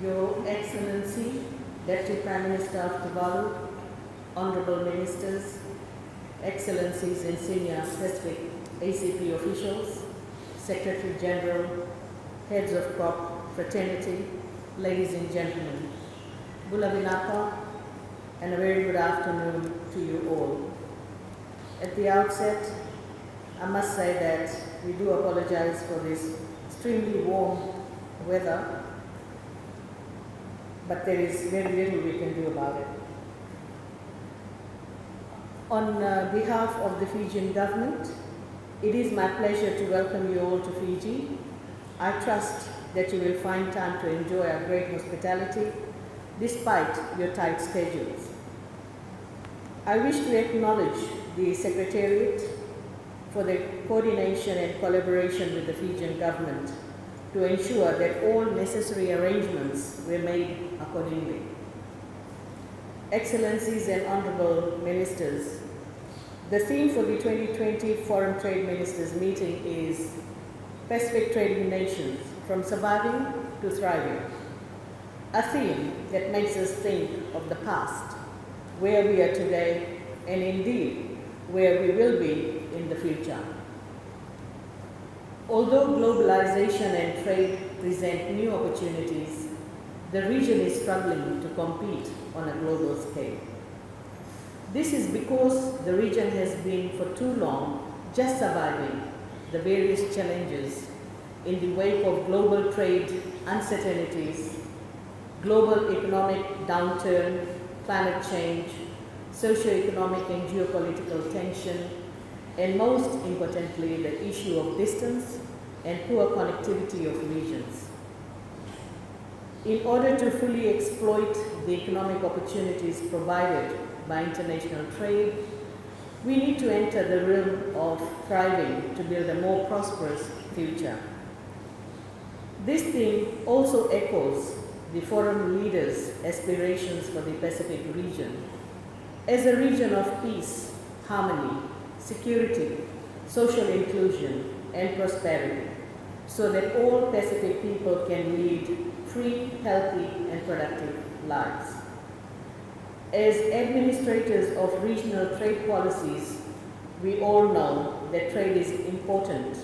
Your Excellency, Deputy Prime Minister of Tuvalu, Honorable Ministers, Excellencies and Senior Pacific ACP officials, Secretary General, Heads of Crop Fraternity, ladies and gentlemen, Bulavinapa, and a very good afternoon to you all. At the outset, I must say that we do apologize for this extremely warm weather, but there is very little we can do about it. On behalf of the Fijian government, it is my pleasure to welcome you all to Fiji. I trust that you will find time to enjoy our great hospitality despite your tight schedules. I wish to acknowledge the Secretariat for the coordination and collaboration with the Fijian government to ensure that all necessary arrangements were made accordingly. Excellencies and Honorable Ministers, the theme for the 2020 Foreign Trade Ministers meeting is Pacific Trading Nations, from surviving to thriving. A theme that makes us think of the past, where we are today, and indeed, where we will be in the future. Although globalization and trade present new opportunities, the region is struggling to compete on a global scale. This is because the region has been for too long just surviving the various challenges in the wake of global trade uncertainties, global economic downturn, climate change, socio-economic and geopolitical tension, and most importantly, the issue of distance and poor connectivity of regions. In order to fully exploit the economic opportunities provided by international trade, we need to enter the realm of thriving to build a more prosperous future. This theme also echoes the forum leaders' aspirations for the Pacific region as a region of peace, harmony, security, social inclusion, and prosperity, so that all Pacific people can lead free, healthy, and productive lives. As administrators of regional trade policies, we all know that trade is important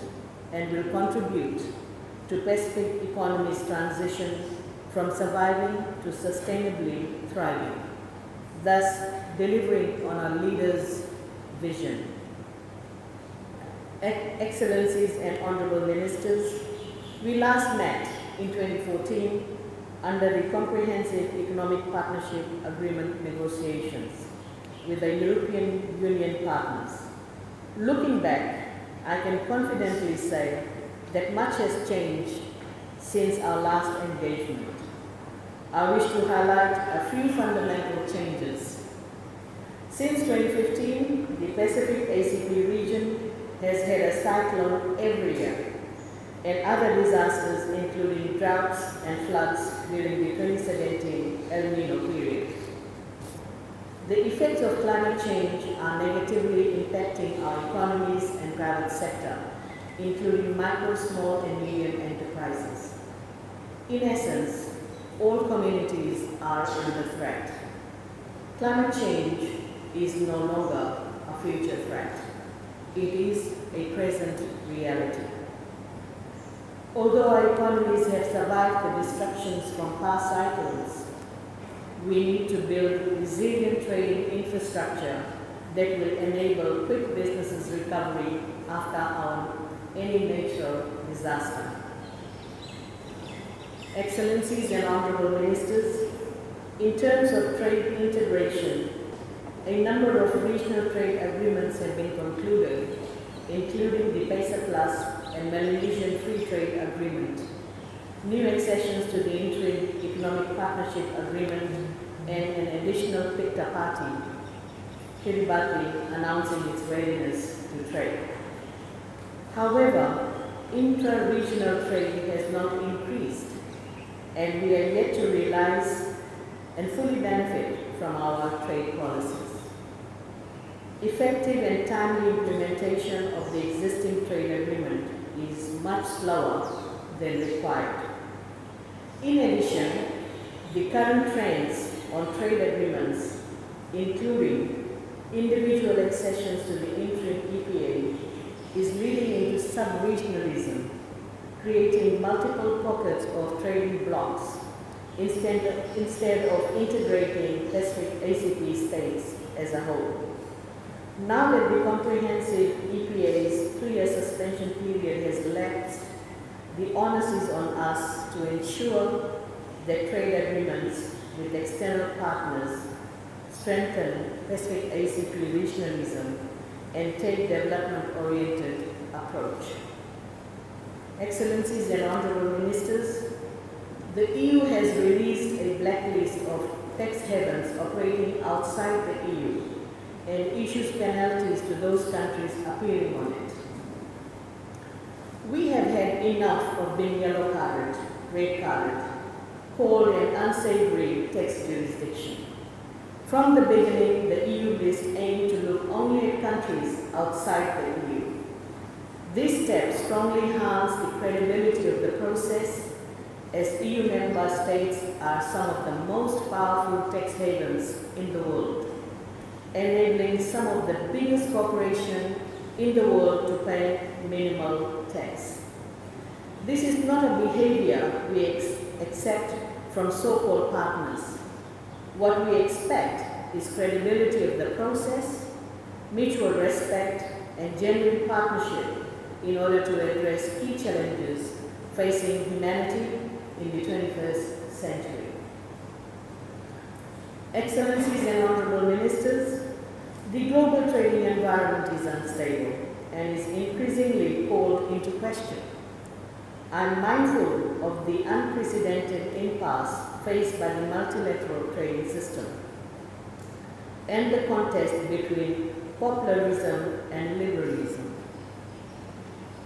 and will contribute to Pacific economy's transition from surviving to sustainably thriving, thus delivering on our leaders' vision. Excellencies and Honorable Ministers, we last met in 2014 under the Comprehensive Economic Partnership Agreement negotiations with the European Union partners. Looking back, I can confidently say that much has changed since our last engagement. I wish to highlight a few fundamental changes. Since 2015, the Pacific ACP region has had a cyclone every year, and other disasters including droughts and floods during the 2017 El Nino period. The effects of climate change are negatively impacting our economies and private sector, including micro, small, and medium enterprises. In essence, all communities are under threat. Climate change is no longer a future threat. It is a present reality. Although our economies have survived the disruptions from past cycles, we need to build resilient trading infrastructure that will enable quick business recovery after any natural disaster. Excellencies and Honorable Ministers, in terms of trade integration, a number of regional trade agreements have been concluded, including the PESA Plus and Melanesian Free Trade Agreement, new accessions to the Interim Economic Partnership Agreement, and an additional PICTA party, Kiribati announcing its readiness to trade. However, intra-regional trade has not increased, and we are yet to realize and fully benefit from our trade policies. Effective and timely implementation of the existing trade agreement is much slower than required. In addition, the current trends on trade agreements, including individual accessions to the interim EPA, is leading into sub-regionalism, creating multiple pockets of trading blocs instead of integrating Pacific ACP states as a whole. Now that the comprehensive EPA's 3-year suspension period has lapsed, the onus is on us to ensure that trade agreements with external partners strengthen Pacific ACP regionalism and take development-oriented approach. Excellencies and Honorable Ministers, the EU has released a blacklist of tax havens operating outside the EU and issues penalties to those countries appearing on it. We have had enough of being yellow-carded, red-carded, called an unsavory tax jurisdiction. From the beginning, the EU list aimed to look only at countries outside the EU. This step strongly harms the credibility of the process, as EU member states are some of the most powerful tax havens in the world, enabling some of the biggest corporations in the world to pay minimal tax. This is not a behavior we accept from so-called partners. What we expect is credibility of the process, mutual respect, and genuine partnership in order to address key challenges facing humanity in the 21st century. Excellencies and Honorable Ministers, the global trading environment is unstable and is increasingly called into question. I'm mindful of the unprecedented impasse faced by the multilateral trading system and the contest between populism and liberalism.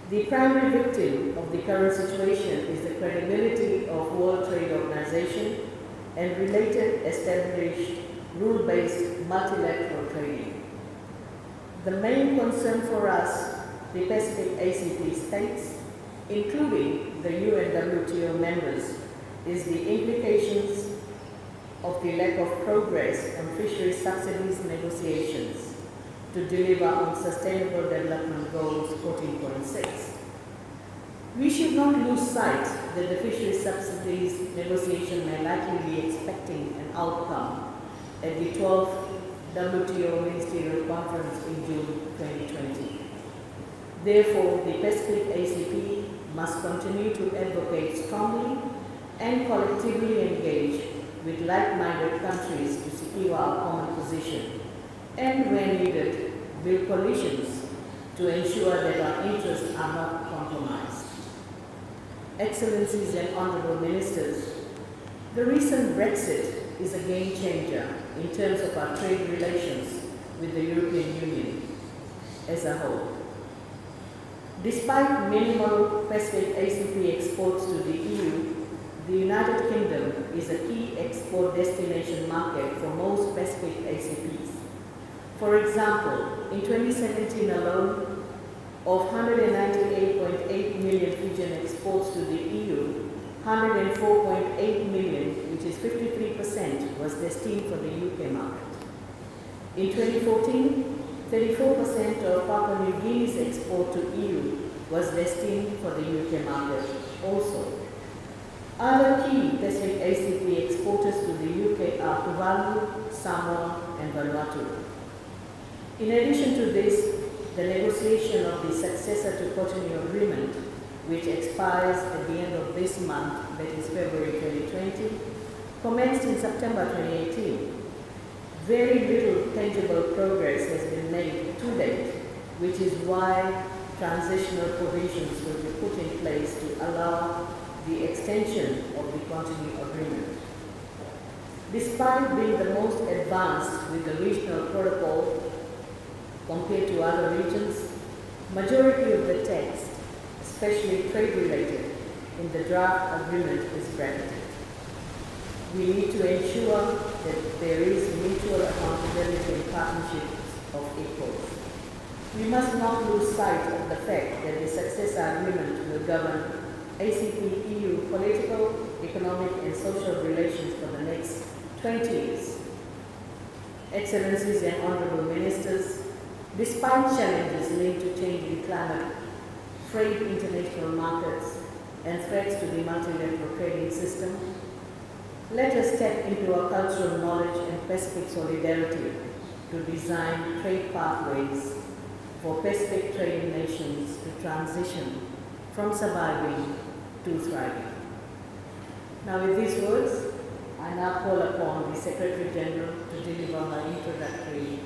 The primary victim of the current situation is the credibility of World Trade Organization and related established rule-based multilateral trading. The main concern for us, the Pacific ACP states, including the UN WTO members, is the implications of the lack of progress on fisheries subsidies negotiations to deliver on Sustainable Development Goals 14.6. We should not lose sight that the fisheries subsidies negotiation may likely be expecting an outcome at the 12th WTO Ministerial Conference in June 2020. Therefore, the Pacific ACP must continue to advocate strongly and collectively engage with like-minded countries to secure our common position, and when needed, build coalitions to ensure that our interests are not compromised. Excellencies and Honorable Ministers, the recent Brexit is a game changer in terms of our trade relations with the European Union as a whole. Despite minimal Pacific ACP exports to the EU, the United Kingdom is a key export destination market for most Pacific ACPs. For example, in 2017 alone, of 198.8 million Fijian exports to the EU, 104.8 million, which is 53%, was destined for the UK market. In 2014, 34% of Papua New Guinea's export to EU was destined for the UK market also. Other key Pacific ACP exporters to the UK are Tuvalu, Samoa, and Vanuatu. In addition to this, the negotiation of the successor to Cotonou Agreement, which expires at the end of this month, that is February 2020, commenced in September 2018. Very little tangible progress has been made to date, which is why transitional provisions will be put in place to allow the extension of the Cotonou Agreement. Despite being the most advanced with the regional protocol compared to other regions, majority of the text, especially trade-related, in the draft agreement is bracketed. We need to ensure that there is mutual accountability and partnership of equals. We must not lose sight of the fact that the successor agreement will govern ACP-EU political, economic and social relations for the next 20 years. Excellencies and honorable ministers, despite challenges linked to changing climate, frayed international markets, and threats to the multilateral trading system, let us step into our cultural knowledge and Pacific solidarity to design trade pathways for Pacific trading nations to transition from surviving to thriving. Now, with these words, I now call upon the Secretary General to deliver her introductory